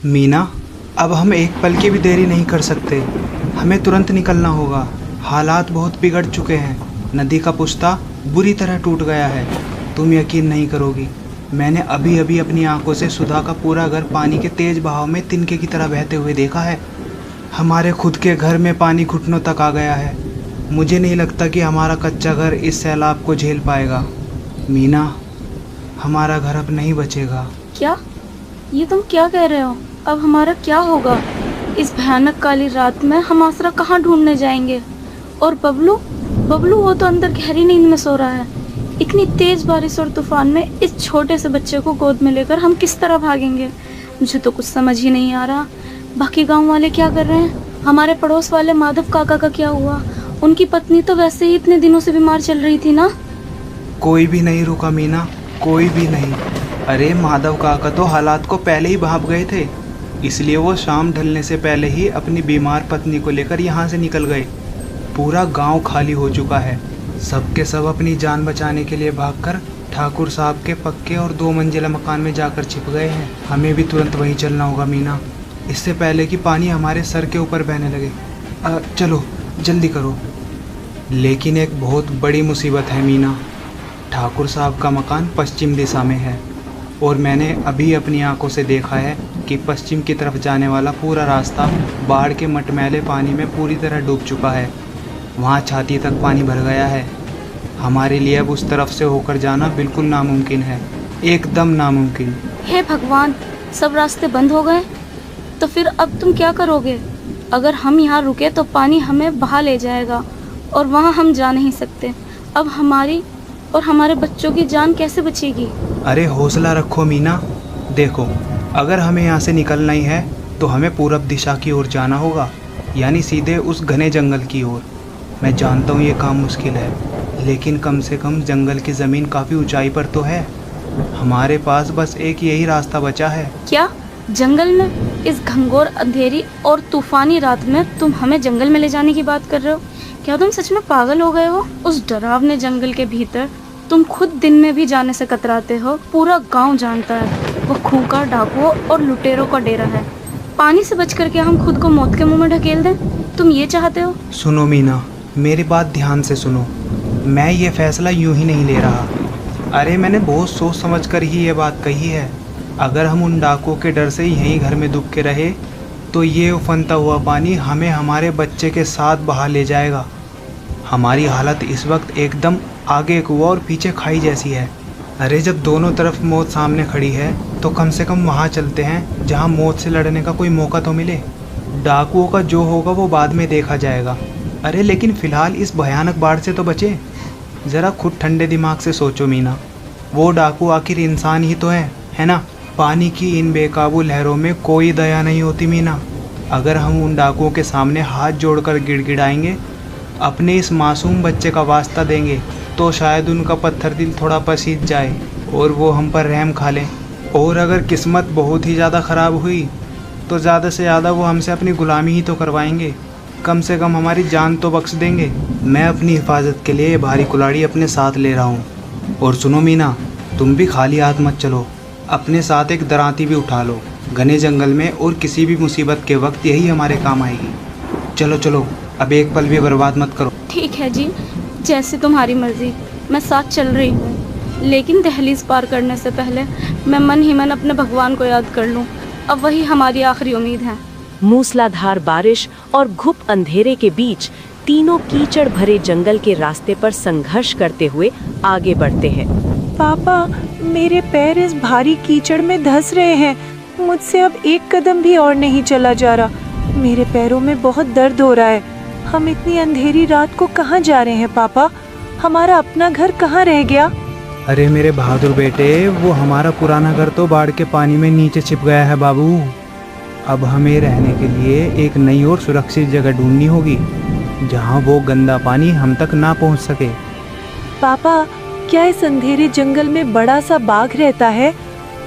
मीना, अब हम एक पल की भी देरी नहीं कर सकते। हमें तुरंत निकलना होगा। हालात बहुत बिगड़ चुके हैं। नदी का पुश्ता बुरी तरह टूट गया है। तुम यकीन नहीं करोगी, मैंने अभी अभी अपनी आंखों से सुधा का पूरा घर पानी के तेज बहाव में तिनके की तरह बहते हुए देखा है। हमारे खुद के घर में पानी घुटनों तक आ गया है। मुझे नहीं लगता कि हमारा कच्चा घर इस सैलाब को झेल पाएगा। मीना, हमारा घर अब नहीं बचेगा। क्या? ये तुम क्या कह रहे हो? अब हमारा क्या होगा? इस भयानक काली रात में हम आसरा कहाँ ढूंढने जाएंगे? और बबलू बबलू वो तो अंदर गहरी नींद में सो रहा है। इतनी तेज बारिश और तूफान में इस छोटे से बच्चे को गोद में लेकर हम किस तरह भागेंगे? मुझे तो कुछ समझ ही नहीं आ रहा। बाकी गांव वाले क्या कर रहे हैं? हमारे पड़ोस वाले माधव काका का क्या हुआ? उनकी पत्नी तो वैसे ही इतने दिनों से बीमार चल रही थी ना। कोई भी नहीं रुका मीना, कोई भी नहीं। अरे माधव काका तो हालात को पहले ही भाप गए थे, इसलिए वो शाम ढलने से पहले ही अपनी बीमार पत्नी को लेकर यहाँ से निकल गए। पूरा गांव खाली हो चुका है। सबके सब अपनी जान बचाने के लिए भागकर ठाकुर साहब के पक्के और 2 मंजिला मकान में जाकर छिप गए हैं। हमें भी तुरंत वहीं चलना होगा मीना, इससे पहले कि पानी हमारे सर के ऊपर बहने लगे। चलो जल्दी करो। लेकिन एक बहुत बड़ी मुसीबत है मीना। ठाकुर साहब का मकान पश्चिम दिशा में है और मैंने अभी अपनी आंखों से देखा है कि पश्चिम की तरफ जाने वाला पूरा रास्ता बाढ़ के मटमैले पानी में पूरी तरह डूब चुका है। वहाँ छाती तक पानी भर गया है। हमारे लिए अब उस तरफ से होकर जाना बिल्कुल नामुमकिन है, एकदम नामुमकिन। हे भगवान, सब रास्ते बंद हो गए। तो फिर अब तुम क्या करोगे? अगर हम यहाँ रुके तो पानी हमें बहा ले जाएगा और वहाँ हम जा नहीं सकते। अब हमारी और हमारे बच्चों की जान कैसे बचेगी? अरे हौसला रखो मीना। देखो, अगर हमें यहाँ से निकलना ही है तो हमें पूरब दिशा की ओर जाना होगा, यानी सीधे उस घने जंगल की ओर। मैं जानता हूँ ये काम मुश्किल है, लेकिन कम से कम जंगल की ज़मीन काफ़ी ऊंचाई पर तो है। हमारे पास बस एक यही रास्ता बचा है। क्या? जंगल में? इस घंघोर अंधेरी और तूफानी रात में तुम हमें जंगल में ले जाने की बात कर रहे हो? क्या तुम सच में पागल हो गए हो? उस डरावने जंगल के भीतर तुम खुद दिन में भी जाने से कतराते हो। पूरा गांव जानता है वो खूंखार डाकुओं और लुटेरों का डेरा है। पानी से बच करके हम खुद को मौत के मुंह में ढकेल दें? तुम ये चाहते हो? सुनो मीना, मेरी बात ध्यान से सुनो। मैं ये फैसला यूं ही नहीं ले रहा। अरे मैंने बहुत सोच समझ कर ही ये बात कही है। अगर हम उन डाकुओं के डर से यहीं घर में दुब के रहे तो ये उफनता हुआ पानी हमें हमारे बच्चे के साथ बहा ले जाएगा। हमारी हालत इस वक्त एकदम आगे कुआं और पीछे खाई जैसी है। अरे जब दोनों तरफ मौत सामने खड़ी है तो कम से कम वहाँ चलते हैं जहाँ मौत से लड़ने का कोई मौका तो मिले। डाकुओं का जो होगा वो बाद में देखा जाएगा। अरे लेकिन फ़िलहाल इस भयानक बाढ़ से तो बचे। ज़रा खुद ठंडे दिमाग से सोचो मीना, वो डाकू आखिर इंसान ही तो है ना? पानी की इन बेकाबू लहरों में कोई दया नहीं होती मीना। अगर हम उन डाकुओं के सामने हाथ जोड़कर गिड़गिड़ाएंगे, अपने इस मासूम बच्चे का वास्ता देंगे, तो शायद उनका पत्थर दिल थोड़ा पसीज जाए और वो हम पर रहम खा लें। और अगर किस्मत बहुत ही ज़्यादा ख़राब हुई तो ज़्यादा से ज़्यादा वो हमसे अपनी ग़ुलामी ही तो करवाएंगे। कम से कम हमारी जान तो बख्श देंगे। मैं अपनी हिफाजत के लिए भारी कुल्हाड़ी अपने साथ ले रहा हूँ। और सुनो मीना, तुम भी खाली हाथ मत चलो। अपने साथ एक दरांती भी उठा लो। घने जंगल में और किसी भी मुसीबत के वक्त यही हमारे काम आएगी। चलो चलो, अब एक पल भी बर्बाद मत करो। ठीक है जी, जैसे तुम्हारी मर्जी। मैं साथ चल रही हूँ, लेकिन दहलीज पार करने से पहले मैं मन ही मन अपने भगवान को याद कर लूँ। अब वही हमारी आखिरी उम्मीद है। मूसलाधार बारिश और घुप अंधेरे के बीच तीनों कीचड़ भरे जंगल के रास्ते पर संघर्ष करते हुए आगे बढ़ते हैं। पापा, मेरे पैर इस भारी कीचड़ में धंस रहे हैं। मुझसे अब एक कदम भी और नहीं चला जा रहा। मेरे पैरों में बहुत दर्द हो रहा है। हम इतनी अंधेरी रात को कहाँ जा रहे हैं पापा? हमारा अपना घर कहाँ रह गया? अरे मेरे बहादुर बेटे, वो हमारा पुराना घर तो बाढ़ के पानी में नीचे छिप गया है बाबू। अब हमें रहने के लिए एक नई और सुरक्षित जगह ढूंढनी होगी जहाँ वो गंदा पानी हम तक ना पहुँच सके। पापा, क्या इस अंधेरे जंगल में बड़ा सा बाघ रहता है?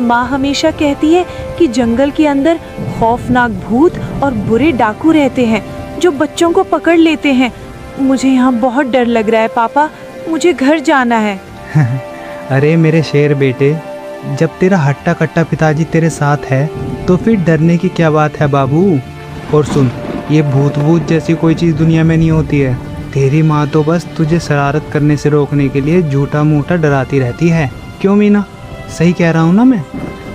माँ हमेशा कहती है कि जंगल के अंदर खौफनाक भूत और बुरे डाकू रहते हैं जो बच्चों को पकड़ लेते हैं। मुझे यहाँ बहुत डर लग रहा है पापा। मुझे घर जाना है। अरे मेरे शेर बेटे, जब तेरा हट्टा कट्टा पिताजी तेरे साथ है तो फिर डरने की क्या बात है बाबू। और सुन, ये भूत भूत जैसी कोई चीज़ दुनिया में नहीं होती है। तेरी माँ तो बस तुझे शरारत करने से रोकने के लिए झूठा मूठा डराती रहती है। क्यों मीना, सही कह रहा हूँ ना मैं?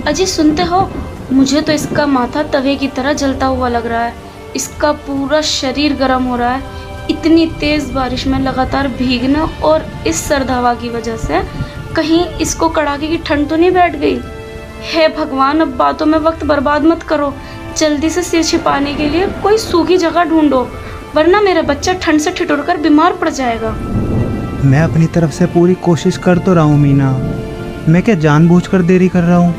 अजी सुनते हो, मुझे तो इसका माथा तवे की तरह जलता हुआ लग रहा है। इसका पूरा शरीर गर्म हो रहा है। इतनी तेज बारिश में लगातार भीगना और इस सर्द हवा की वजह से कहीं इसको कड़ाके की ठंड तो नहीं बैठ गई। हे भगवान, अब बातों में वक्त बर्बाद मत करो। जल्दी से सिर छिपाने के लिए कोई सूखी जगह ढूंढो, वरना मेरा बच्चा ठंड से ठिठुरकर बीमार पड़ जाएगा। मैं अपनी तरफ से पूरी कोशिश कर तो रहा हूँ मीना। मैं क्या जानबूझकर देरी कर रहा हूँ?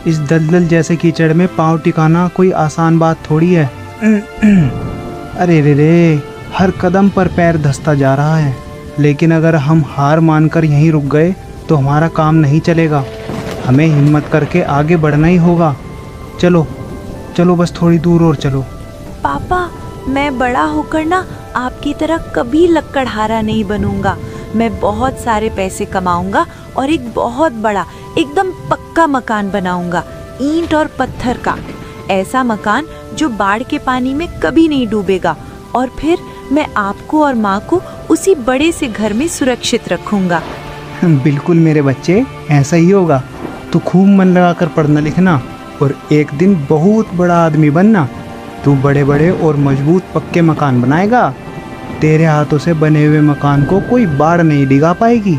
इस दलदल जैसे कीचड़ में पाँव टिकाना कोई आसान बात थोड़ी है। अरे रे रे, हर कदम पर पैर धंसता जा रहा है। लेकिन अगर हम हार मानकर यहीं रुक गए तो हमारा काम नहीं चलेगा। हमें हिम्मत करके आगे बढ़ना ही होगा। चलो चलो, बस थोड़ी दूर और चलो। पापा, मैं बड़ा होकर ना आपकी तरह कभी लक्कड़हारा नहीं बनूंगा। मैं बहुत सारे पैसे कमाऊंगा और एक बहुत बड़ा, एकदम पक्का मकान बनाऊंगा, ईंट और पत्थर का। ऐसा मकान जो बाढ़ के पानी में कभी नहीं डूबेगा। और फिर मैं आपको और माँ को उसी बड़े से घर में सुरक्षित रखूंगा। बिल्कुल मेरे बच्चे, ऐसा ही होगा। तू खूब मन लगाकर पढ़ना लिखना और एक दिन बहुत बड़ा आदमी बनना। तू बड़े बड़े और मजबूत पक्के मकान बनाएगा। तेरे हाथों से बने हुए मकान को कोई बाढ़ नहीं डिगा पाएगी।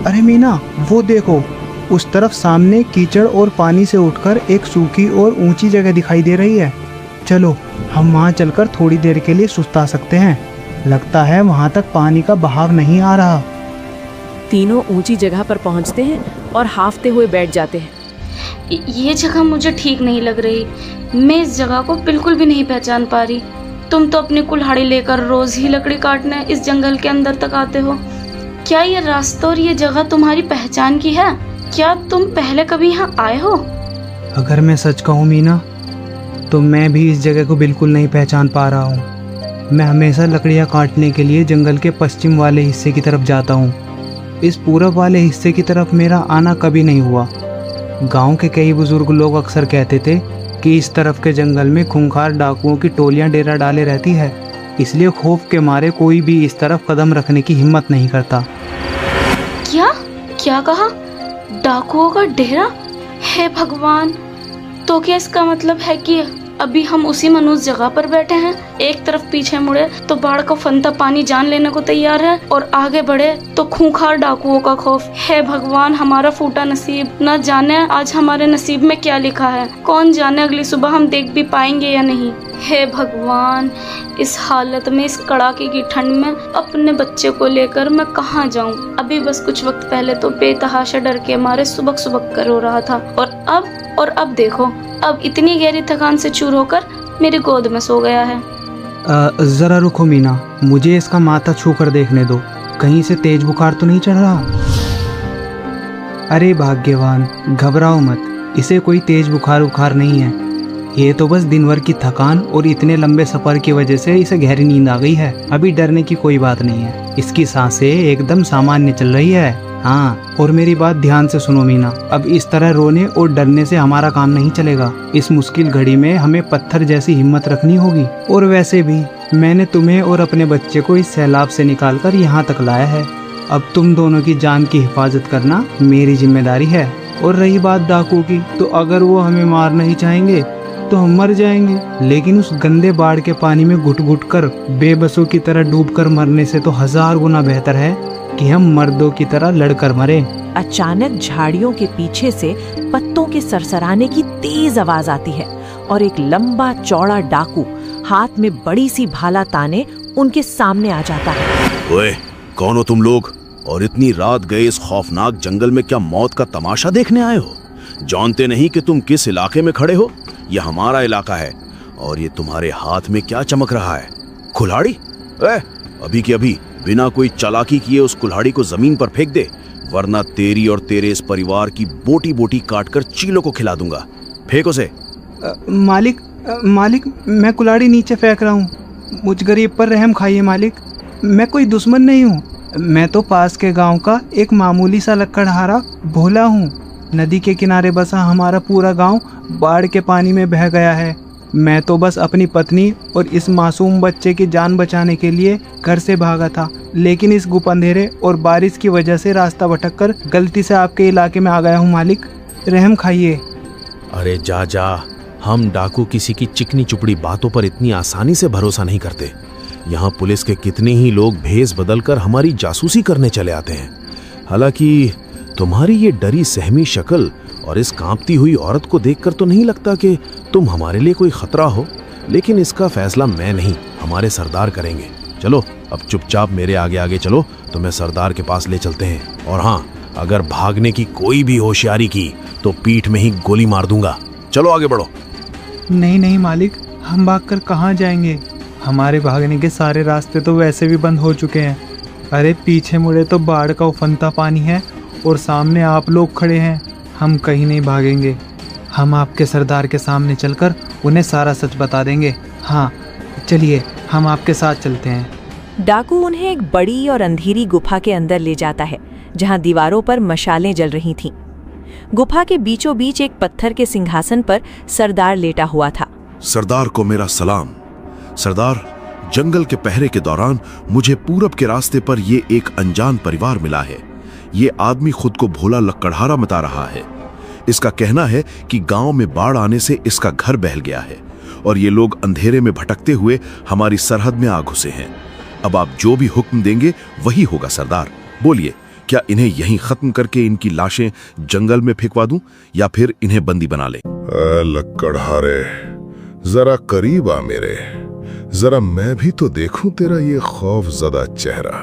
अरे मीना, वो देखो, उस तरफ सामने कीचड़ और पानी से उठकर एक सूखी और ऊंची जगह दिखाई दे रही है। चलो, हम वहाँ चलकर थोड़ी देर के लिए सुस्ता सकते हैं। लगता है वहाँ तक पानी का बहाव नहीं आ रहा। तीनों ऊंची जगह पर पहुंचते हैं और हाफते हुए बैठ जाते हैं। ये जगह मुझे ठीक नहीं लग रही। मैं इस जगह को बिल्कुल भी नहीं पहचान पा रही। तुम तो अपनी कुल्हाड़ी लेकर रोज ही लकड़ी काटने इस जंगल के अंदर तक आते हो। क्या ये रास्ता और ये जगह तुम्हारी पहचान की है? क्या तुम पहले कभी यहाँ आए हो? अगर मैं सच कहूँ मीना, तो मैं भी इस जगह को बिल्कुल नहीं पहचान पा रहा हूँ। मैं हमेशा लकड़ियाँ काटने के लिए जंगल के पश्चिम वाले हिस्से की तरफ जाता हूँ। इस पूरब वाले हिस्से की तरफ मेरा आना कभी नहीं हुआ। गांव के कई बुजुर्ग लोग अक्सर कहते थे कि इस तरफ के जंगल में खूंखार डाकुओं की टोलियां डेरा डाले रहती है, इसलिए खौफ के मारे कोई भी इस तरफ कदम रखने की हिम्मत नहीं करता। क्या क्या कहा? डाकुओं का डेरा? हे भगवान, तो क्या इसका मतलब है कि अभी हम उसी मनुष्य जगह पर बैठे हैं? एक तरफ पीछे मुड़े तो बाढ़ का फंता पानी जान लेने को तैयार है, और आगे बढ़े तो खूंखार डाकुओं का खौफ। हे भगवान, हमारा फूटा नसीब। न जाने आज हमारे नसीब में क्या लिखा है। कौन जाने अगली सुबह हम देख भी पाएंगे या नहीं। हे भगवान, इस हालत में, इस कड़ाके की ठंड में अपने बच्चे को लेकर मैं कहाँ जाऊँ? अभी बस कुछ वक्त पहले तो बेतहाशा डर के मारे सुबक सुबक कर रो रहा था, और अब देखो, अब इतनी गहरी थकान से चूर होकर मेरी गोद में सो गया है। जरा रुको मीना, मुझे इसका माथा छू कर देखने दो। कहीं से तेज बुखार तो नहीं चढ़ रहा? अरे भाग्यवान, घबराओ मत, इसे कोई तेज बुखार नहीं है। ये तो बस दिन भर की थकान और इतने लंबे सफर की वजह से इसे गहरी नींद आ गई है। अभी डरने की कोई बात नहीं है। इसकी सांसें एकदम सामान्य चल रही है। हाँ, और मेरी बात ध्यान से सुनो मीना, अब इस तरह रोने और डरने से हमारा काम नहीं चलेगा। इस मुश्किल घड़ी में हमें पत्थर जैसी हिम्मत रखनी होगी। और वैसे भी मैंने तुम्हें और अपने बच्चे को इस सैलाब से निकालकर यहाँ तक लाया है। अब तुम दोनों की जान की हिफाजत करना मेरी जिम्मेदारी है। और रही बात डाकू की, तो अगर वो हमें मारना ही चाहेंगे तो हम मर जाएंगे। लेकिन उस गंदे बाढ़ के पानी में घुट घुट कर बेबसों की तरह डूबकर मरने से तो 1000 गुना बेहतर है कि हम मर्दों की तरह लड़कर मरे। अचानक झाड़ियों के पीछे से पत्तों के सरसराने की तेज आवाज आती है और एक लंबा चौड़ा डाकू हाथ में बड़ी सी भाला ताने उनके सामने आ जाता है। ओए, कौन हो तुम लोग? और इतनी रात गए इस खौफनाक जंगल में क्या मौत का तमाशा देखने आए हो? जानते नहीं कि तुम किस इलाके में खड़े हो? यह हमारा इलाका है। और ये तुम्हारे हाथ में क्या चमक रहा है? कुल्हाड़ी? अभी की अभी बिना कोई चालाकी किए उस कुल्हाड़ी को जमीन पर फेंक दे, वरना तेरी और तेरे इस परिवार की बोटी बोटी काटकर चीलों को खिला दूंगा। फेंक उसे। मालिक, मैं कुल्हाड़ी नीचे फेंक रहा हूँ। मुझ गरीब पर रहम खाइए मालिक। मैं कोई दुश्मन नहीं हूँ। मैं तो पास के गांव का एक मामूली सा लकड़हारा भोला हूँ। नदी के किनारे बसा हमारा पूरा गांव बाढ़ के पानी में बह गया है। मैं तो बस अपनी पत्नी और इस मासूम बच्चे की जान बचाने के लिए घर से भागा था, लेकिन इस गुप्त अंधेरे और बारिश की वजह से रास्ता भटक कर गलती से आपके इलाके में आ गया हूँ मालिक, रहम खाइए। अरे जा जा, हम डाकू किसी की चिकनी चुपड़ी बातों पर इतनी आसानी से भरोसा नहीं करते। यहाँ पुलिस के कितने ही लोग भेस बदलकर हमारी जासूसी करने चले आते हैं। हालांकि तुम्हारी ये डरी सहमी शक्ल और इस कांपती हुई औरत को देखकर तो नहीं लगता कि तुम हमारे लिए कोई खतरा हो, लेकिन इसका फैसला मैं नहीं, हमारे सरदार करेंगे। चलो अब चुपचाप मेरे आगे आगे चलो, तुम्हें सरदार के पास ले चलते हैं। और हाँ, अगर भागने की कोई भी होशियारी की तो पीठ में ही गोली मार दूंगा। चलो आगे बढ़ो। नहीं नहीं मालिक, हम भागकर कहाँ जाएंगे? हमारे भागने के सारे रास्ते तो वैसे भी बंद हो चुके हैं। अरे पीछे मुड़े तो बाढ़ का उफनता पानी है और सामने आप लोग खड़े हैं। हम कहीं नहीं भागेंगे। हम आपके सरदार के सामने चलकर उन्हें सारा सच बता देंगे। हाँ चलिए, हम आपके साथ चलते हैं। डाकू उन्हें एक बड़ी और अंधेरी गुफा के अंदर ले जाता है, जहां दीवारों पर मशालें जल रही थीं। गुफा के बीचों बीच एक पत्थर के सिंहासन पर सरदार लेटा हुआ था। सरदार को मेरा सलाम। सरदार, जंगल के पहरे के दौरान मुझे पूरब के रास्ते पर ये एक अनजान परिवार मिला है। ये आदमी खुद को भोला लकड़हारा बता रहा है। इसका कहना है कि गांव में बाढ़ आने से इसका घर बह गया है और ये लोग अंधेरे में भटकते हुए हमारी सरहद में आ घुसे हैं। अब आप जो भी हुक्म देंगे वही होगा सरदार। बोलिए, क्या इन्हें यहीं खत्म करके इनकी लाशें जंगल में फेंकवा दूं या फिर इन्हें बंदी बना ले? लकड़हारे, जरा करीब आ मेरे, जरा मैं भी तो देखूं तेरा ये खौफजदा चेहरा।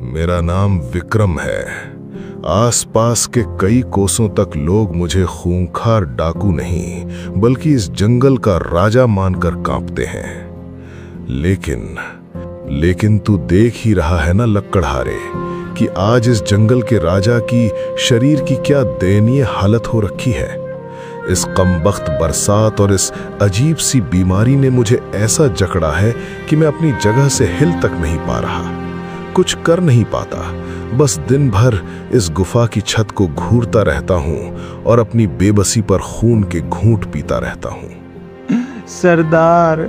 मेरा नाम विक्रम है। आसपास के कई कोसों तक लोग मुझे खूंखार डाकू नहीं बल्कि इस जंगल का राजा मानकर कांपते हैं। लेकिन तू देख ही रहा है ना लकड़हारे कि आज इस जंगल के राजा की शरीर की क्या दयनीय हालत हो रखी है। इस कमबख्त बरसात और इस अजीब सी बीमारी ने मुझे ऐसा जकड़ा है कि मैं अपनी जगह से हिल तक नहीं पा रहा, कुछ कर नहीं पाता। बस दिन भर इस गुफा की छत को घूरता रहता हूँ और अपनी बेबसी पर खून के घूंट पीता रहता हूँ। सरदार,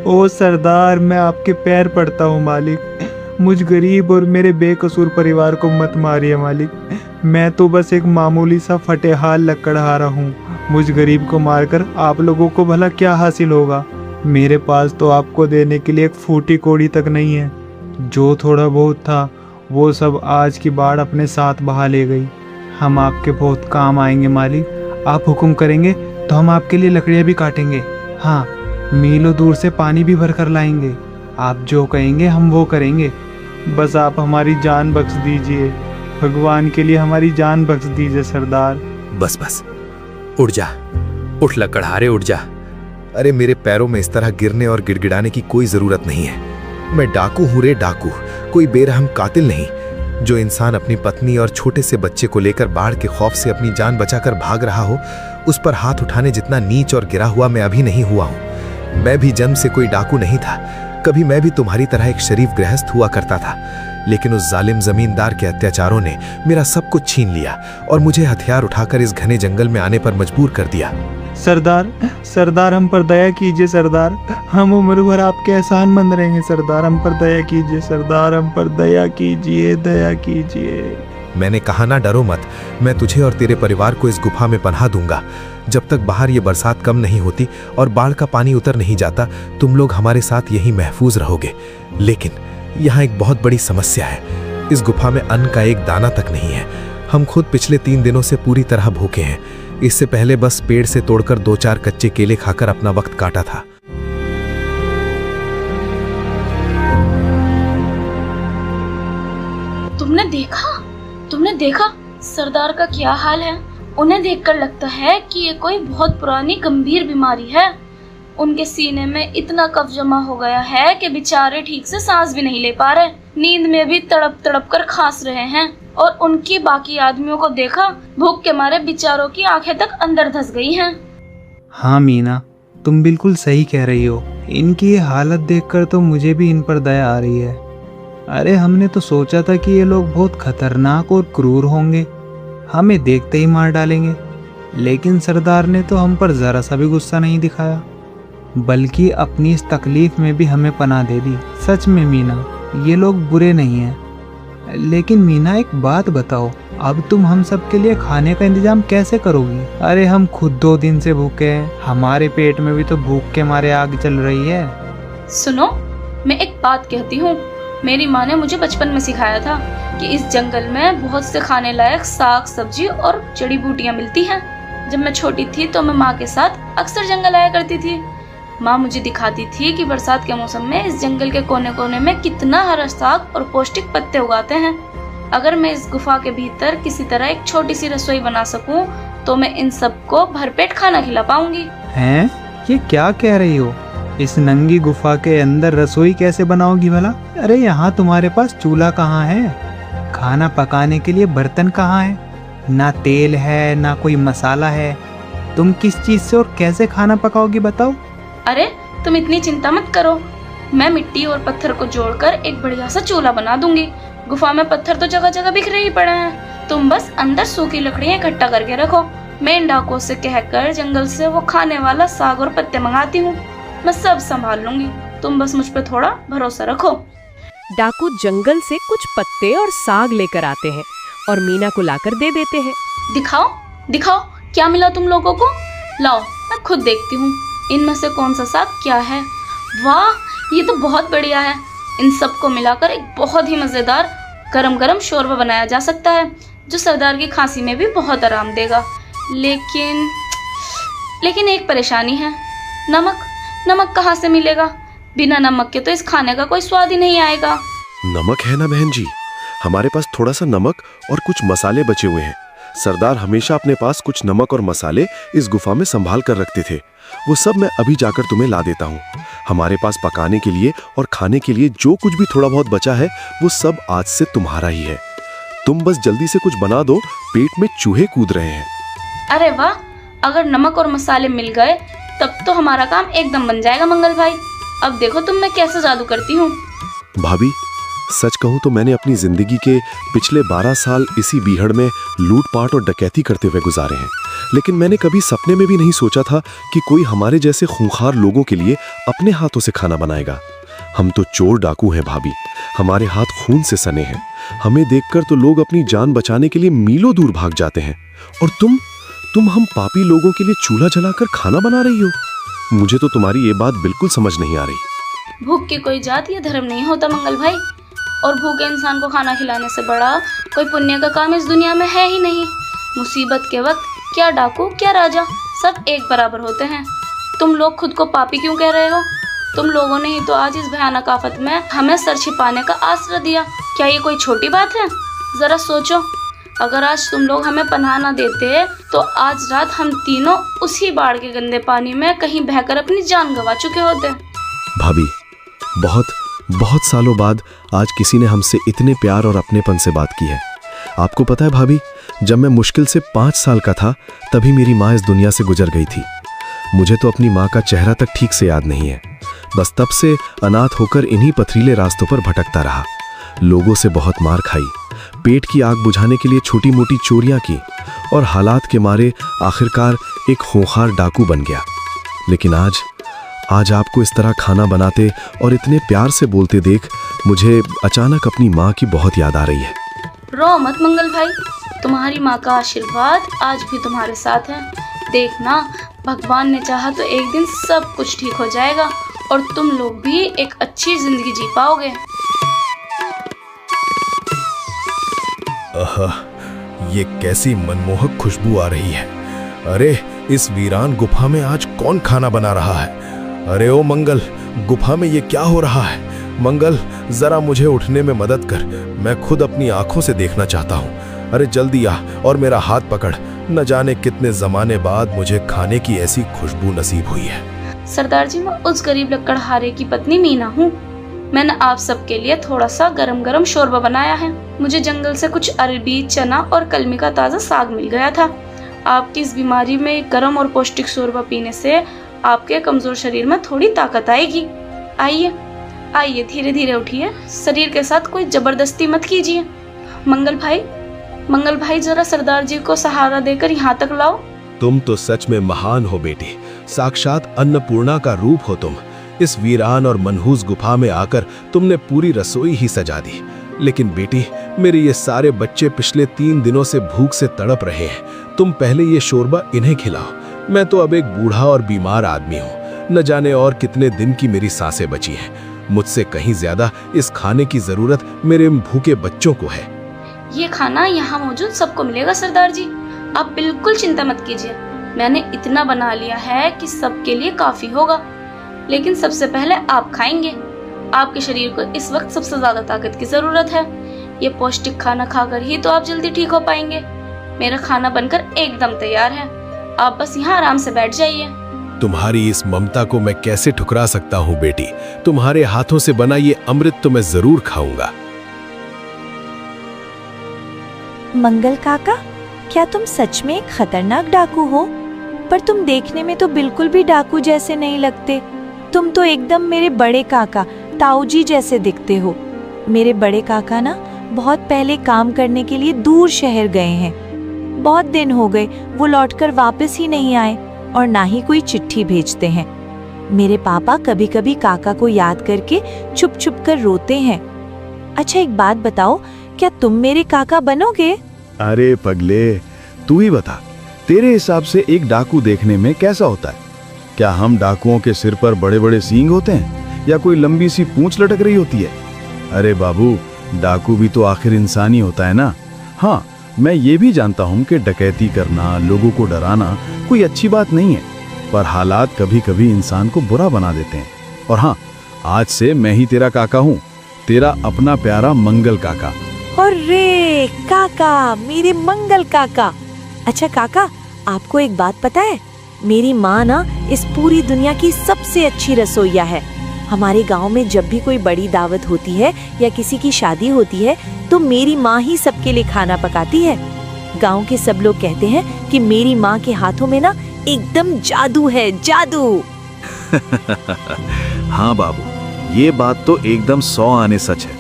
ओ सरदार, मैं आपके पैर पड़ता हूँ मालिक। मुझ गरीब और मेरे बेकसूर परिवार को मत मारिए मालिक। मैं तो बस एक मामूली सा फटेहाल लकड़हारा हूँ। मुझ गरीब को मारकर आप लोगों को भला क्या हासिल होगा? मेरे पास तो आपको देने के लिए एक फूटी कौड़ी तक नहीं है। जो थोड़ा बहुत था वो सब आज की बाढ़ अपने साथ बहा ले गई। हम आपके बहुत काम आएंगे मालिक। आप हुक्म करेंगे तो हम आपके लिए लकड़ियाँ भी काटेंगे। हाँ, मीलों दूर से पानी भी भर कर लाएंगे। आप जो कहेंगे हम वो करेंगे। बस आप हमारी जान बख्श दीजिए। भगवान के लिए हमारी जान बख्श दीजिए सरदार। बस बस, उठ जा, उठ लकड़हारे, उठ जा। अरे मेरे पैरों में इस तरह गिरने और गिड़गिड़ाने की कोई जरूरत नहीं है। मैं डाकू हूं रे डाकू, कोई बेरहम कातिल नहीं। जो इंसान अपनी पत्नी और छोटे से बच्चे को लेकर बाढ़ के खौफ से अपनी जान बचाकर भाग रहा हो, उस पर हाथ उठाने जितना नीच और गिरा हुआ मैं अभी नहीं हुआ हूं। मैं भी जन्म से कोई डाकू नहीं था। कभी मैं भी तुम्हारी तरह एक शरीफ गृहस्थ हुआ करता था, लेकिन उस जालिम जमींदार के अत्याचारों ने मेरा सब कुछ छीन लिया और मुझे हथियार उठाकर इस घने जंगल में आने पर मजबूर कर दिया। सरदार, हम पर दया कीजिए सरदार। हम उम्र भर आपके एहसानमंद रहेंगे सरदार। हम पर दया कीजिए सरदार, हम पर दया कीजिए, दया कीजिए। मैंने कहा ना, डरो मत। मैं तुझे और तेरे परिवार को इस गुफा में पनाह दूंगा। जब तक बाहर ये बरसात कम नहीं होती और बाढ़ का पानी उतर नहीं जाता, तुम लोग हमारे साथ यहीं महफूज रहोगे। लेकिन यहाँ एक बहुत बड़ी समस्या है। इस गुफा में अन्न का एक दाना तक नहीं है। हम खुद पिछले 3 दिनों से पूरी तरह भूखे हैं। इससे पहले बस पेड़ से तोड़कर 2-4 कच्चे केले खाकर अपना वक्त काटा था। तुमने देखा सरदार का क्या हाल है? उन्हें देखकर लगता है कि ये कोई बहुत पुरानी गंभीर बीमारी है। उनके सीने में इतना कफ जमा हो गया है कि बेचारे ठीक से सांस भी नहीं ले पा रहे। नींद में भी तड़प तड़प कर खांस रहे हैं। और उनकी बाकी आदमियों को देखा, भूख के मारे बेचारों की आंखें तक अंदर धंस गई हैं। हाँ मीना, तुम बिल्कुल सही कह रही हो। इनकी ये हालत देखकर तो मुझे भी इन पर दया आ रही है। अरे हमने तो सोचा था कि ये लोग बहुत खतरनाक और क्रूर होंगे। हमें देखते ही मार डालेंगे। लेकिन सरदार ने तो हम पर ज़रा सा भी गुस्सा नहीं दिखाया, बल्कि अपनी इस तकलीफ़ में भी हमें पनाह दे दी। सच में मीना, ये लोग बुरे नहीं हैं। लेकिन मीना, एक बात बताओ, अब तुम हम सब के लिए खाने का इंतजाम कैसे करोगी? अरे हम खुद 2 दिन से भूखे हैं, हमारे पेट में भी तो भूख के मारे आग जल रही है। सुनो, मैं एक बात कहती हूँ। मेरी माँ ने मुझे बचपन में सिखाया था कि इस जंगल में बहुत से खाने लायक साग सब्जी और जड़ी बूटियाँ मिलती हैं। जब मैं छोटी थी तो मैं माँ के साथ अक्सर जंगल आया करती थी। माँ मुझे दिखाती थी कि बरसात के मौसम में इस जंगल के कोने कोने में कितना हरा साग और पौष्टिक पत्ते उगाते हैं। अगर मैं इस गुफा के भीतर किसी तरह एक छोटी सी रसोई बना सकूं, तो मैं इन सबको भरपेट खाना खिला पाऊंगी। हैं? ये क्या कह रही हो? इस नंगी गुफा के अंदर रसोई कैसे बनाओगी भला? अरे यहाँ तुम्हारे पास चूल्हा कहाँ है? खाना पकाने के लिए बर्तन कहाँ है? ना तेल है, ना कोई मसाला है। तुम किस चीज से और कैसे खाना पकाओगी बताओ? अरे तुम इतनी चिंता मत करो, मैं मिट्टी और पत्थर को जोड़कर एक बढ़िया सा चूल्हा बना दूंगी। गुफा में पत्थर तो जगह जगह बिखरे ही पड़े हैं, तुम बस अंदर सूखी लकड़ियाँ इकट्ठा करके रखो। मैं इन डाकुओं से कहकर जंगल से वो खाने वाला साग और पत्ते मंगाती हूँ। मैं सब संभाल लूंगी, तुम बस मुझ पे थोड़ा भरोसा रखो। डाकू जंगल से कुछ पत्ते और साग लेकर आते हैं और मीना को लाकर दे देते हैं। दिखाओ दिखाओ, क्या मिला तुम लोगों को? लाओ, मैं खुद देखती हूँ इनमें से कौन सा साग क्या है। वाह, ये तो बहुत बढ़िया है। इन सबको मिलाकर एक बहुत ही मजेदार गरम गरम शोरबा बनाया जा सकता है, जो सरदार की खांसी में भी बहुत आराम देगा। लेकिन एक परेशानी है, नमक। नमक कहाँ से मिलेगा? बिना नमक के तो इस खाने का कोई स्वाद ही नहीं आएगा। नमक है ना बहन जी, हमारे पास थोड़ा सा नमक और कुछ मसाले बचे हुए हैं। सरदार हमेशा अपने पास कुछ नमक और मसाले इस गुफा में संभाल कर रखते थे। वो सब मैं अभी जाकर तुम्हें ला देता हूँ। हमारे पास पकाने के लिए और खाने के लिए जो कुछ भी थोड़ा बहुत बचा है, वो सब आज से तुम्हारा ही है। तुम बस जल्दी से कुछ बना दो, पेट में चूहे कूद रहे हैं। अरे वाह, अगर नमक और मसाले मिल गए तब तो हमारा काम एकदम बन जाएगा मंगल भाई। अब देखो तुम मैं कैसे जादू करती हूँ। भाभी, सच कहूँ तो मैंने अपनी जिंदगी के पिछले 12 साल इसी बीहड़ में लूटपाट और डकैती करते हुए गुजारे हैं, लेकिन मैंने कभी सपने में भी नहीं सोचा था कि कोई हमारे जैसे खूंखार लोगों के लिए अपने हाथों से खाना बनाएगा। हम तो चोर डाकू हैं भाभी, हमारे हाथ खून से सने हैं। हमें देखकर तो लोग अपनी जान बचाने के लिए मीलों दूर भाग जाते हैं, और तुम हम पापी लोगों के लिए चूल्हा जलाकर खाना बना रही हो। मुझे तो तुम्हारी ये बात बिल्कुल समझ नहीं आ रही। भूख की कोई जात या धर्म नहीं होता मंगल भाई, और भूखे इंसान को खाना खिलाने से बड़ा कोई पुण्य का काम इस दुनिया में है ही नहीं। मुसीबत के वक्त क्या डाकू क्या राजा, सब एक बराबर होते हैं। तुम लोग खुद को पापी क्यों कह रहे हो? तुम लोगों ने ही तो आज इस भयानक आफत में हमें सर छिपाने का आसरा दिया। क्या ये कोई छोटी बात है? जरा सोचो, अगर आज तुम लोग हमें पनाह न देते तो आज रात हम तीनों उसी बाढ़ के गंदे पानी में कहीं बहकर अपनी जान गंवा चुके होते। भाभी, बहुत सालों बाद आज किसी ने हमसे इतने प्यार और अपनेपन से बात की है। आपको पता है भाभी, जब मैं मुश्किल से 5 साल का था तभी मेरी माँ इस दुनिया से गुजर गई थी। मुझे तो अपनी माँ का चेहरा तक ठीक से याद नहीं है। बस तब से अनाथ होकर इन्हीं पथरीले रास्तों पर भटकता रहा। लोगों से बहुत मार खाई, पेट की आग बुझाने के लिए छोटी मोटी चोरियां की, और हालात के मारे आखिरकार एक खूंखार डाकू बन गया। लेकिन आज आपको इस तरह खाना बनाते और इतने प्यार से बोलते देख मुझे अचानक अपनी माँ की बहुत याद आ रही है। रो मत मंगल भाई, तुम्हारी माँ का आशीर्वाद आज भी तुम्हारे साथ है। देखना, भगवान ने चाहा तो एक दिन सब कुछ ठीक हो जाएगा और तुम लोग भी एक अच्छी जिंदगी जी पाओगे। ये कैसी मनमोहक खुशबू आ रही है। अरे, इस वीरान गुफा में आज कौन खाना बना रहा है? अरे ओ मंगल, गुफा में ये क्या हो रहा है? मंगल, जरा मुझे उठने में मदद कर, मैं खुद अपनी आंखों से देखना चाहता हूँ। अरे जल्दी आ और मेरा हाथ पकड़। न जाने कितने जमाने बाद मुझे खाने की ऐसी खुशबू नसीब हुई है। सरदार जी, मैं उस गरीब लकड़हारे की पत्नी मीना हूँ। मैंने आप सबके लिए थोड़ा सा गरम गरम शोरबा बनाया है। मुझे जंगल से कुछ अरबी, चना और कलमी का ताज़ा साग मिल गया था। आपकी इस बीमारी में गरम और पौष्टिक शोरबा पीने से आपके कमजोर शरीर में थोड़ी ताकत आएगी। आइए धीरे धीरे उठिए, शरीर के साथ कोई जबरदस्ती मत कीजिए। मंगल भाई, मंगल भाई जरा सरदार जी को सहारा देकर यहाँ तक लाओ। तुम तो सच में महान हो बेटी, साक्षात अन्नपूर्णा का रूप हो तुम। इस वीरान और मनहूस गुफा में आकर तुमने पूरी रसोई ही सजा दी। लेकिन बेटी, मेरे ये सारे बच्चे पिछले 3 दिनों से भूख से तड़प रहे हैं। तुम पहले ये शोरबा इन्हें खिलाओ। मैं तो अब एक बूढ़ा और बीमार आदमी हूँ। न जाने और कितने दिन की मेरी सांसें बची हैं। मुझसे कहीं ज्यादा इस खाने की जरूरत मेरे इन भूखे बच्चों को है। ये खाना यहाँ मौजूद सबको मिलेगा सरदार जी, आप बिल्कुल चिंता मत कीजिए। मैंने इतना बना लिया है कि सबके लिए काफी होगा। लेकिन सबसे पहले आप खाएंगे। आपके शरीर को इस वक्त सबसे ज्यादा ताकत की जरूरत है। ये पौष्टिक खाना खाकर ही तो आप जल्दी ठीक हो पाएंगे। मेरा खाना बनकर एकदम तैयार है, आप बस यहाँ आराम से बैठ जाइए। तुम्हारी इस ममता को मैं कैसे ठुकरा सकता हूँ बेटी। तुम्हारे हाथों से बना ये अमृत तो मैं जरूर खाऊंगा। मंगल काका, क्या तुम सच में एक खतरनाक डाकू हो? पर तुम देखने में तो बिल्कुल भी डाकू जैसे नहीं लगते। तुम तो एकदम मेरे बड़े काका ताऊजी जैसे दिखते हो। मेरे बड़े काका ना बहुत पहले काम करने के लिए दूर शहर गए हैं। बहुत दिन हो गए वो लौटकर वापस ही नहीं आए और ना ही कोई चिट्ठी भेजते हैं। मेरे पापा कभी कभी काका को याद करके छुप छुप कर रोते हैं। अच्छा एक बात बताओ, क्या तुम मेरे काका बनोगे? अरे पगले, तू ही बता, तेरे हिसाब से एक डाकू देखने में कैसा होता है? क्या हम डाकुओं के सिर पर बड़े बड़े सींग होते हैं या कोई लंबी सी पूंछ लटक रही होती है? अरे बाबू, डाकू भी तो आखिर इंसानी होता है ना। हाँ, मैं ये भी जानता हूँ कि डकैती करना, लोगों को डराना कोई अच्छी बात नहीं है, पर हालात कभी कभी इंसान को बुरा बना देते हैं। और हाँ, आज से मैं ही तेरा काका हूँ, तेरा अपना प्यारा मंगल काका। अरे काका, मेरे मंगल काका। अच्छा काका, आपको एक बात पता है? मेरी माँ ना इस पूरी दुनिया की सबसे अच्छी रसोइया है। हमारे गांव में जब भी कोई बड़ी दावत होती है या किसी की शादी होती है तो मेरी माँ ही सबके लिए खाना पकाती है। गांव के सब लोग कहते हैं कि मेरी माँ के हाथों में ना एकदम जादू है, जादू। हाँ बाबू, ये बात तो एकदम 100 आने सच है।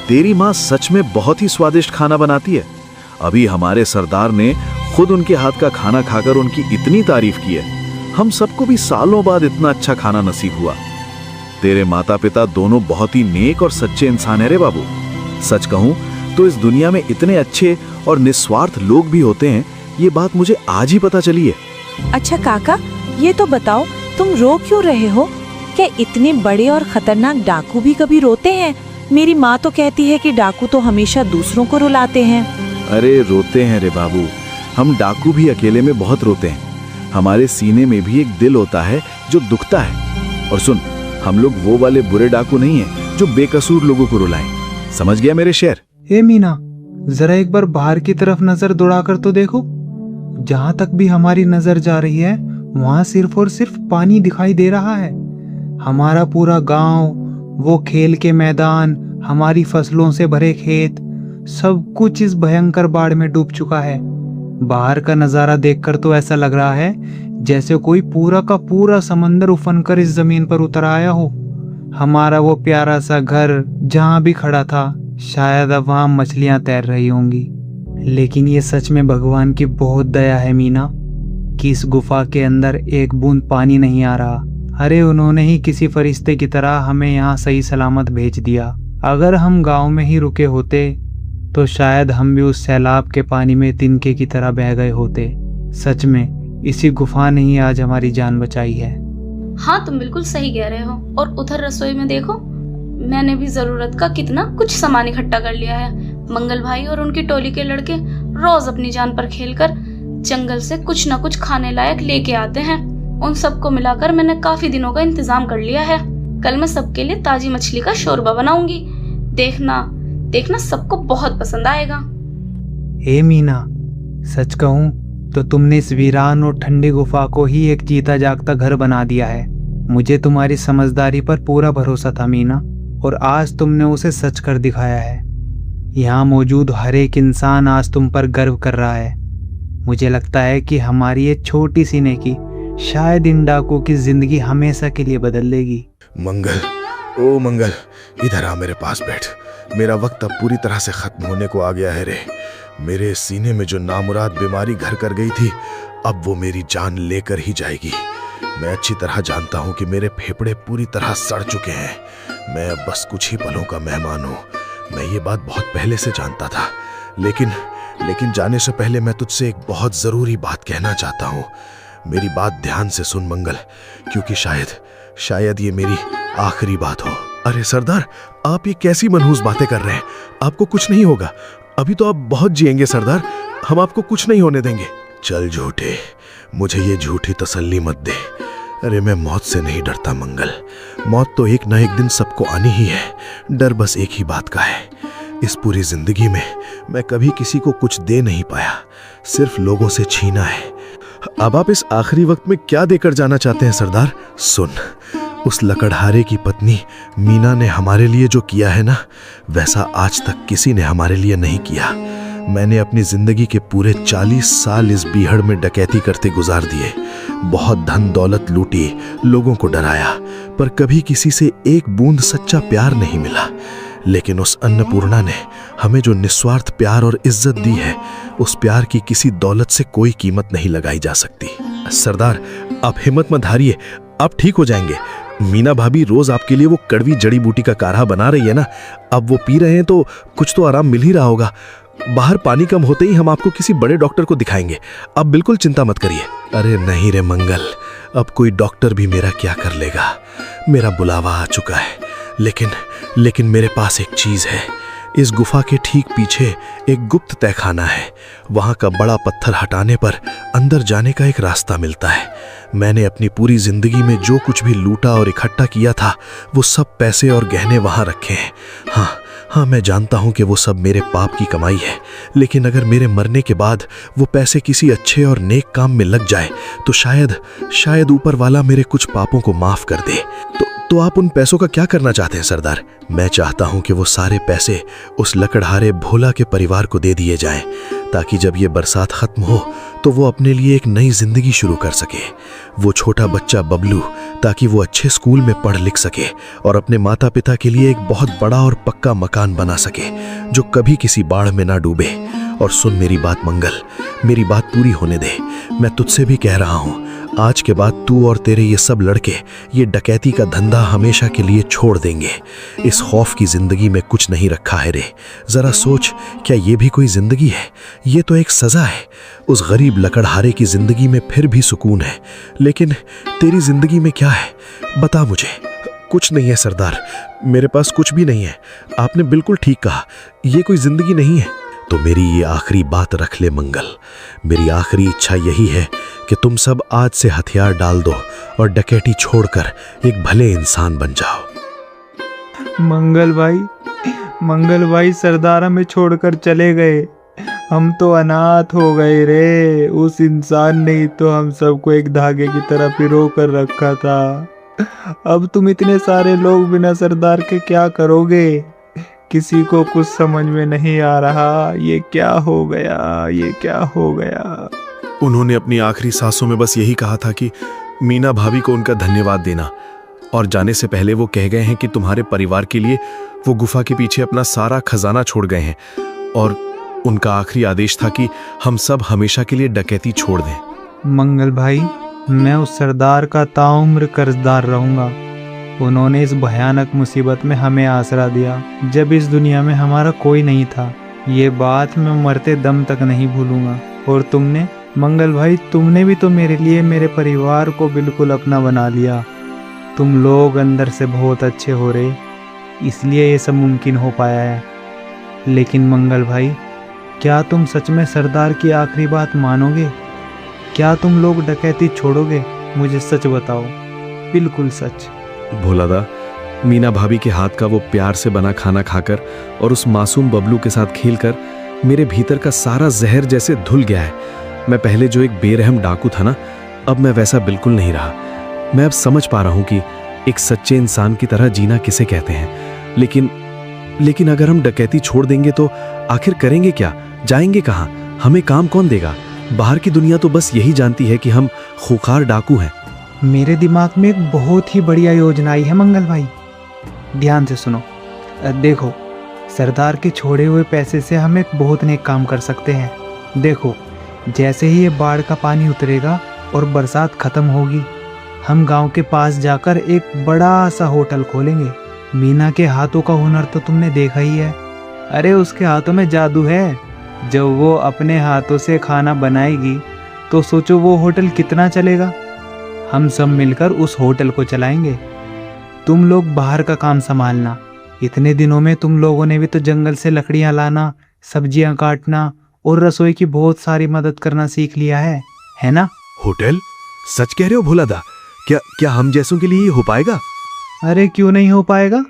तेरी माँ सच में बहुत ही स्वादिष्ट खाना बनाती है। अभी हमारे सरदार ने खुद उनके हाथ का खाना खाकर उनकी इतनी तारीफ की है। हम सबको भी सालों बाद इतना अच्छा खाना नसीब हुआ। तेरे माता पिता दोनों बहुत ही नेक और सच्चे इंसान है रे बाबू। सच कहूं तो इस दुनिया में इतने अच्छे और निस्वार्थ लोग भी होते हैं, ये बात मुझे आज ही पता चली है। अच्छा काका, ये तो बताओ, तुम रो क्यों रहे हो? क्या इतने बड़े और खतरनाक डाकू भी कभी रोते हैं? मेरी माँ तो कहती है कि डाकू तो हमेशा दूसरों को रुलाते हैं। अरे रोते हैं रे बाबू, हम डाकू भी अकेले में बहुत रोते हैं। हमारे सीने में भी एक दिल होता है जो दुखता है। और सुन, हम लोग वो वाले बुरे डाकू नहीं हैं जो बेकसूर लोगों को रुलाएं। समझ गया मेरे शेर? ए मीना, जरा एक बार बाहर की तरफ नजर दौड़ाकर तो देखो। जहां तक भी हमारी नजर जा रही है वहां सिर्फ और सिर्फ पानी दिखाई दे रहा है। हमारा पूरा गांव, वो खेल के मैदान, हमारी फसलों से भरे खेत, सब कुछ इस भयंकर बाढ़ में डूब चुका है। बाहर का नजारा देखकर तो ऐसा लग रहा है जैसे कोई पूरा का पूरा समंदर उफन कर इस जमीन पर उतर आया हो। हमारा वो प्यारा सा घर जहाँ भी खड़ा था, शायद अब वहाँ मछलियाँ तैर रही होंगी। लेकिन ये सच में भगवान की बहुत दया है मीना कि इस गुफा के अंदर एक बूंद पानी नहीं आ रहा। अरे उन्होंने ही किसी फरिश्ते की तरह हमें यहाँ सही सलामत भेज दिया। अगर हम गांव में ही रुके होते तो शायद हम भी उस सैलाब के पानी में तिनके की तरह बह गए होते। सच में इसी गुफा ने ही आज हमारी जान बचाई है। हाँ, तुम बिल्कुल सही कह रहे हो। और उधर रसोई में देखो, मैंने भी जरूरत का कितना कुछ सामान इकट्ठा कर लिया है। मंगल भाई और उनकी टोली के लड़के रोज अपनी जान पर खेलकर जंगल से कुछ न कुछ खाने लायक लेके आते हैं। उन सबको मिलाकर मैंने काफी दिनों का इंतजाम कर लिया है। कल मैं सबके लिए ताजी मछली का शोरबा बनाऊंगी। देखना सबको बहुत पसंद आएगा। हे मीना, सच कहूं तो तुमने इस वीरान और ठंडी गुफा को ही एक जीता जागता घर बना दिया है। मुझे तुम्हारी समझदारी पर पूरा भरोसा था मीना, और आज तुमने उसे सच कर दिखाया है। यहाँ मौजूद हर एक इंसान आज तुम पर गर्व कर रहा है। मुझे लगता है कि हमारी ये छोटी सी नेकी शायद इन डाकू की जिंदगी हमेशा के लिए बदल देगी। मंगल, ओ मंगल, इधर आ, मेरे पास बैठ। मेरा वक्त अब पूरी तरह से खत्म होने को आ गया है रे। मेरे सीने में जो नामुराद बीमारी घर कर गई थी, अब वो मेरी जान लेकर ही जाएगी। मैं अच्छी तरह जानता हूं कि मेरे फेफड़े पूरी तरह सड़ चुके हैं। मैं अब बस कुछ ही पलों का मेहमान हूं। मैं ये बात बहुत पहले से जानता था, लेकिन जाने से पहले मैं तुझसे एक बहुत जरूरी बात कहना चाहता हूं। मेरी बात ध्यान से सुन मंगल, क्योंकि शायद ये मेरी आखिरी बात हो। अरे सरदार, आप ये कैसी मनहूस बातें कर रहे हैं? आपको कुछ नहीं होगा। अभी तो आप बहुत जिएंगे सरदार, हम आपको कुछ नहीं होने देंगे। चल झूठे, मुझे ये झूठी तसल्ली मत दे। अरे मैं मौत से नहीं डरता मंगल। मौत तो एक ना एक दिन सबको आनी ही है। डर बस एक ही बात का है। इस पूरी जिंदगी में मैं कभी किसी को कुछ दे नहीं पाया, सिर्फ लोगों से छीना है। अब आप इस आखिरी वक्त में क्या देकर जाना चाहते हैं सरदार? सुन, उस लकड़हारे की पत्नी मीना ने हमारे लिए जो किया है ना, वैसा आज तक किसी ने हमारे लिए नहीं किया। मैंने अपनी जिंदगी के पूरे 40 साल इस बीहड़ में डकैती करते गुजार दिए। बहुत धन दौलत लूटी, लोगों को डराया, पर कभी किसी से एक बूंद सच्चा प्यार नहीं मिला। लेकिन उस अन्नपूर्णा ने हमें जो निस्वार्थ प्यार और इज्जत दी है, उस प्यार की किसी दौलत से कोई कीमत नहीं लगाई जा सकती। सरदार, आप हिम्मत मत हारिए, आप ठीक हो जाएंगे। मीना भाभी रोज आपके लिए वो कड़वी जड़ी बूटी का काढ़ा बना रही है ना, अब वो पी रहे हैं तो कुछ तो आराम मिल ही रहा होगा। बाहर पानी कम होते ही हम आपको किसी बड़े डॉक्टर को दिखाएंगे, आप बिल्कुल चिंता मत करिए। अरे नहीं रे मंगल, अब कोई डॉक्टर भी मेरा क्या कर लेगा। मेरा बुलावा आ चुका है, लेकिन मेरे पास एक चीज है। इस गुफा के ठीक पीछे एक गुप्त तहखाना है। वहां का बड़ा पत्थर हटाने पर अंदर जाने का एक रास्ता मिलता है। मैंने अपनी पूरी जिंदगी में जो कुछ भी लूटा और इकट्ठा किया था, वो सब पैसे और गहने वहां रखे हैं। हाँ, मैं जानता हूं कि वो सब मेरे पाप की कमाई है, लेकिन अगर मेरे मरने के बाद वो पैसे किसी अच्छे और नेक काम में लग जाए तो शायद ऊपर वाला मेरे कुछ पापों को माफ कर दे। तो आप उन पैसों का क्या करना चाहते हैं सरदार? मैं चाहता हूं कि वो सारे पैसे उस लकड़हारे भोला के परिवार को दे दिए जाएं, ताकि जब ये बरसात खत्म हो तो वो अपने लिए एक नई जिंदगी शुरू कर सके। वो छोटा बच्चा बबलू, ताकि वो अच्छे स्कूल में पढ़ लिख सके और अपने माता पिता के लिए एक बहुत बड़ा और पक्का मकान बना सके, जो कभी किसी बाढ़ में ना डूबे। और सुन मेरी बात मंगल, मेरी बात पूरी होने दे। मैं तुझसे भी कह रहा हूं, आज के बाद तू और तेरे ये सब लड़के ये डकैती का धंधा हमेशा के लिए छोड़ देंगे। इस खौफ की जिंदगी में कुछ नहीं रखा है रे। जरा सोच, क्या ये भी कोई जिंदगी है? ये तो एक सजा है। उस गरीब लकड़हारे की जिंदगी में फिर भी सुकून है, लेकिन तेरी जिंदगी में क्या है, बता मुझे। कुछ नहीं है सरदार, मेरे पास कुछ भी नहीं है। आपने बिल्कुल ठीक कहा, ये कोई जिंदगी नहीं है। तो मेरी ये आखिरी बात रख ले मंगल। मेरी आखिरी इच्छा यही है कि तुम सब आज से हथियार डाल दो और डकैती छोड़कर एक भले इंसान बन जाओ। मंगल भाई सरदार हमें छोड़कर चले गए। हम तो अनाथ हो गए रे। उस इंसान ने ही तो हम सबको एक धागे की तरह पिरो कर रखा था। अब तुम इतने सारे लोग बिना सरदार के क्या करोगे? किसी को कुछ समझ में नहीं आ रहा। ये क्या हो गया? उन्होंने अपनी आखिरी सांसों में बस यही कहा था कि मीना भाभी को उनका धन्यवाद देना, और जाने से पहले वो कह गए हैं कि तुम्हारे परिवार के लिए वो गुफा के पीछे अपना सारा खजाना छोड़ गए हैं, और उनका आखिरी आदेश था कि हम सब हमेशा के लिए डकैती छोड़ दें। मंगल भाई, मैं उस सरदार का ताउम्र कर्जदार रहूंगा। उन्होंने इस भयानक मुसीबत में हमें आसरा दिया, जब इस दुनिया में हमारा कोई नहीं था। ये बात मैं मरते दम तक नहीं भूलूंगा। और तुमने मंगल भाई, तुमने भी तो मेरे लिए मेरे परिवार को बिल्कुल अपना बना लिया। तुम लोग अंदर से बहुत अच्छे हो रहे, इसलिए ये सब मुमकिन हो पाया है। लेकिन मंगल भाई, क्या तुम सच में सरदार की आखिरी बात मानोगे? क्या तुम लोग डकैती छोड़ोगे? मुझे सच बताओ, बिल्कुल सच। भोलादा, मीना भाभी के हाथ का वो प्यार से बना खाना खाकर और उस मासूम बबलू के साथ खेलकर मेरे भीतर का सारा जहर जैसे धुल गया है। मैं पहले जो एक बेरहम डाकू था ना, अब मैं वैसा बिल्कुल नहीं रहा। मैं अब समझ पा रहा हूं कि एक सच्चे इंसान की तरह जीना किसे कहते हैं। लेकिन अगर हम डकैती छोड़ देंगे तो आखिर करेंगे क्या? जाएंगे कहां? हमें काम कौन देगा? बाहर की दुनिया तो बस यही जानती है कि हम खूंखार डाकू हैं। मेरे दिमाग में एक बहुत ही बढ़िया योजना आई है मंगल भाई, ध्यान से सुनो। देखो, सरदार के छोड़े हुए पैसे से हम एक बहुत नेक काम कर सकते हैं। देखो, जैसे ही ये बाढ़ का पानी उतरेगा और बरसात खत्म होगी, हम गांव के पास जाकर एक बड़ा सा होटल खोलेंगे। मीना के हाथों का हुनर तो तुमने देखा ही है। अरे उसके हाथों में जादू है। जब वो अपने हाथों से खाना बनाएगी तो सोचो वो होटल कितना चलेगा। हम सब मिलकर उस होटल को चलाएंगे। तुम लोग बाहर का काम संभालना। इतने दिनों में तुम लोगों ने भी तो जंगल से लकड़ियां लाना, सब्जियां काटना और रसोई की बहुत सारी मदद करना सीख लिया है ना? होटल? सच कह रहे हो भोलादा? क्या हम जैसों के लिए ये हो पाएगा? अरे क्यों नहीं हो पाएगा?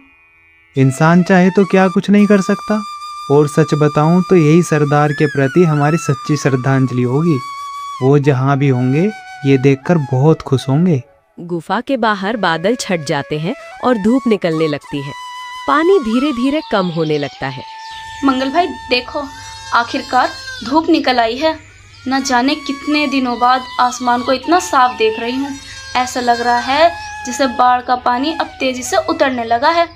इंसान चाहे तो क्या कुछ नहीं कर सकता। और सच बताऊं तो यही सरदार के प्रति हमारी सच्ची श्रद्धांजलि होगी। वो जहां भी होंगे ये देखकर बहुत खुश होंगे। गुफा के बाहर बादल छट जाते हैं और धूप निकलने लगती है। पानी धीरे धीरे कम होने लगता है। मंगल भाई देखो, आखिरकार धूप निकल आई है। न जाने कितने दिनों बाद आसमान को इतना साफ देख रही हूँ। ऐसा लग रहा है जैसे बाढ़ का पानी अब तेजी से उतरने लगा है।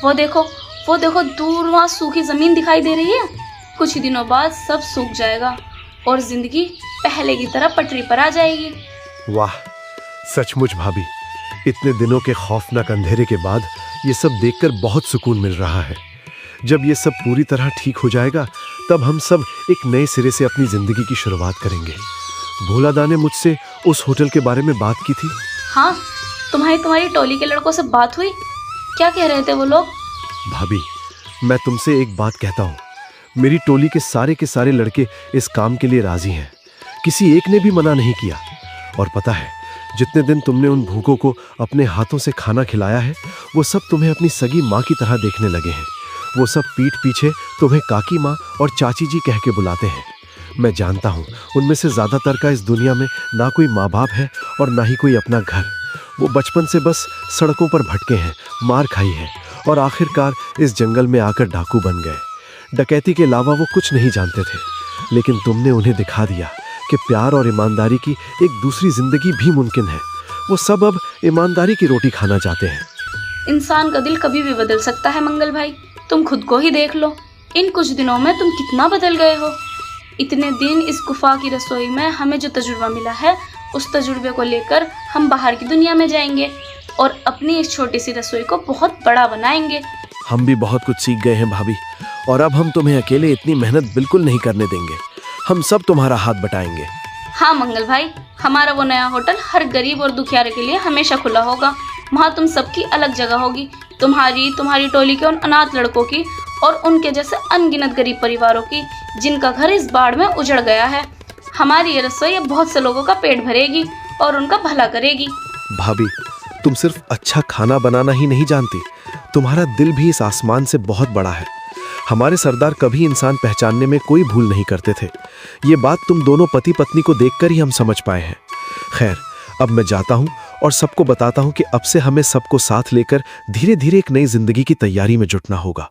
वो देखो दूर वहाँ सूखी जमीन दिखाई दे रही है। कुछ ही दिनों बाद सब सूख जाएगा और जिंदगी पहले की तरह पटरी पर आ जाएगी। वाह, सचमुच भाभी, इतने दिनों के खौफनाक अंधेरे के बाद ये सब देखकर बहुत सुकून मिल रहा है। जब ये सब पूरी तरह ठीक हो जाएगा तब हम सब एक नए सिरे से अपनी जिंदगी की शुरुआत करेंगे। भोलादा ने मुझसे उस होटल के बारे में बात की थी। हाँ, तुम्हारी टोली के लड़कों से बात हुई? क्या कह रहे थे वो लोग? भाभी, मैं तुमसे एक बात कहता हूँ, मेरी टोली के सारे लड़के इस काम के लिए राजी हैं। किसी एक ने भी मना नहीं किया। और पता है, जितने दिन तुमने उन भूखों को अपने हाथों से खाना खिलाया है, वो सब तुम्हें अपनी सगी माँ की तरह देखने लगे हैं। वो सब पीठ पीछे तुम्हें काकी माँ और चाची जी कह के बुलाते हैं। मैं जानता हूँ उनमें से ज़्यादातर का इस दुनिया में ना कोई माँ बाप है और ना ही कोई अपना घर। वो बचपन से बस सड़कों पर भटके हैं, मार खाई है और आखिरकार इस जंगल में आकर डाकू बन गए। डकैती के अलावा वो कुछ नहीं जानते थे, लेकिन तुमने उन्हें दिखा दिया कि प्यार और ईमानदारी की एक दूसरी जिंदगी भी मुमकिन है। वो सब अब ईमानदारी की रोटी खाना चाहते हैं। इंसान का दिल कभी भी बदल सकता है मंगल भाई। तुम खुद को ही देख लो, इन कुछ दिनों में तुम कितना बदल गए हो। इतने दिन इस गुफा की रसोई में हमें जो तजुर्बा मिला है, उस तजुर्बे को लेकर हम बाहर की दुनिया में जाएंगे और अपनी इस छोटी सी रसोई को बहुत बड़ा बनाएंगे। हम भी बहुत कुछ सीख गए हैं भाभी, और अब हम तुम्हें अकेले इतनी मेहनत बिल्कुल नहीं करने देंगे। हम सब तुम्हारा हाथ बटाएंगे। हाँ मंगल भाई, हमारा वो नया होटल हर गरीब और दुखियारे के लिए हमेशा खुला होगा। वहाँ तुम सबकी अलग जगह होगी, तुम्हारी टोली के उन अनाथ लड़कों की और उनके जैसे अनगिनत गरीब परिवारों की जिनका घर इस बाढ़ में उजड़ गया है। हमारी ये रसोई अब बहुत से लोगों का पेट भरेगी और उनका भला करेगी। भाभी, तुम सिर्फ अच्छा खाना बनाना ही नहीं जानती, तुम्हारा दिल भी इस आसमान से बहुत बड़ा है। हमारे सरदार कभी इंसान पहचानने में कोई भूल नहीं करते थे। ये बात तुम दोनों पति पत्नी को देखकर ही हम समझ पाए हैं। खैर, अब मैं जाता हूँ और सबको बताता हूँ कि अब से हमें सबको साथ लेकर धीरे धीरे एक नई जिंदगी की तैयारी में जुटना होगा।